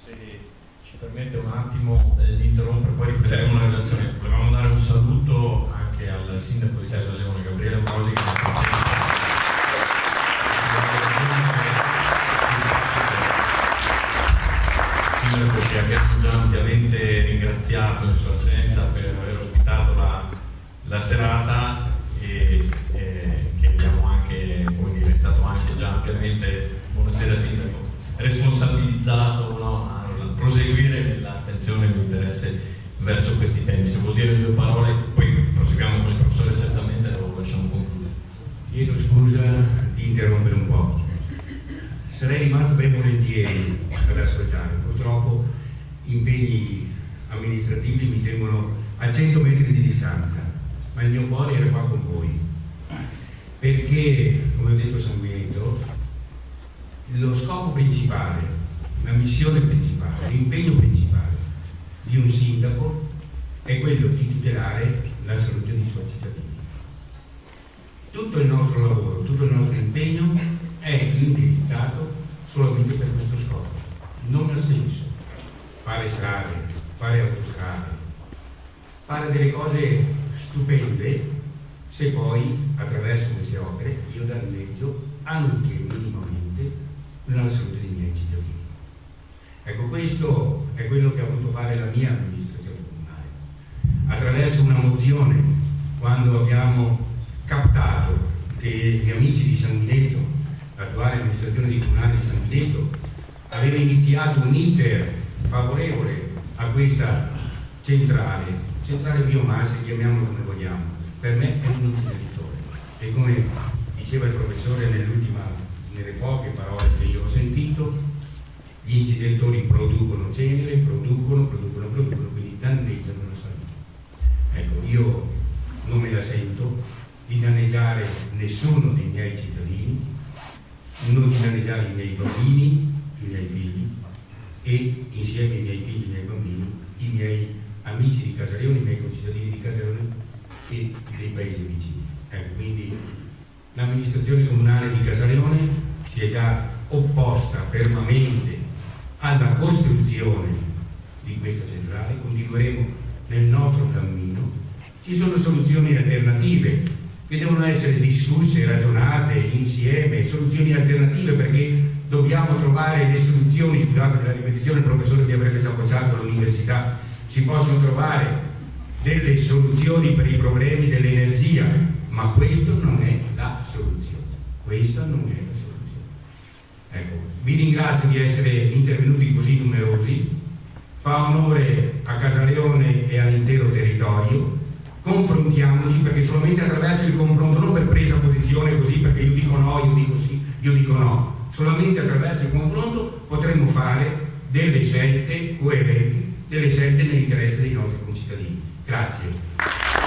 Se ci permette un attimo di interrompere, poi riprenderemo una relazione. Volevamo dare un saluto anche al sindaco di Casalleone, Gabriele Ambrosi, che sindaco che abbiamo già ampiamente ringraziato in sua assenza per aver ospitato la serata e che abbiamo anche, come dire, è stato anche già ampiamente, buonasera sindaco, responsabilizzato, no, a proseguire nell'attenzione e l'interesse verso questi temi. Se vuol dire due parole, poi proseguiamo con il professore certamente, lo lasciamo concludere. Chiedo scusa di interrompere un po'. Sarei rimasto ben volentieri ad ascoltare, purtroppo impegni amministrativi mi tengono a 100 metri di distanza, ma il mio cuore era qua con voi, perché, come ho detto Sanguinetto, lo scopo principale, la missione principale, l'impegno principale di un sindaco è quello di tutelare la salute dei suoi cittadini. Tutto il nostro lavoro, tutto il nostro impegno è indirizzato solamente per questo scopo. Non ha senso fare strade, fare autostrade, fare delle cose stupende se poi attraverso queste opere io danneggio anche minimamente la salute dei miei cittadini. Ecco, questo è quello che ha voluto fare la mia amministrazione comunale. Attraverso una mozione, quando abbiamo captato che gli amici di Sanguinetto, l'attuale amministrazione comunale di Sanguinetto, aveva iniziato un iter favorevole a questa centrale biomasse, chiamiamolo come vogliamo, per me è un inceneritore. E come diceva il professore nelle poche parole che io ho sentito, gli inceneritori producono cenere, producono, quindi danneggiano la salute. Ecco, io non me la sento di danneggiare nessuno dei miei cittadini, non di danneggiare i miei bambini, i miei figli e insieme ai miei figli e ai miei bambini, i miei amici di Casalleone, i miei concittadini di Casalleone e dei paesi vicini. Ecco, quindi l'amministrazione comunale di Casalleone si è già opposta fermamente alla costruzione di questa centrale, continueremo nel nostro cammino. Ci sono soluzioni alternative che devono essere discusse, ragionate insieme, soluzioni alternative, perché dobbiamo trovare le soluzioni. Scusate per la ripetizione, il professore mi avrebbe già bocciato all'università. Si possono trovare delle soluzioni per i problemi dell'energia, ma questo non è la soluzione. Questa non è la soluzione. Ecco, vi ringrazio di essere intervenuti così numerosi, fa onore a Casalleone e all'intero territorio. Confrontiamoci, perché solamente attraverso il confronto, non per presa posizione così perché io dico no, io dico sì, io dico no, solamente attraverso il confronto potremo fare delle scelte coerenti, delle scelte nell'interesse dei nostri concittadini. Grazie.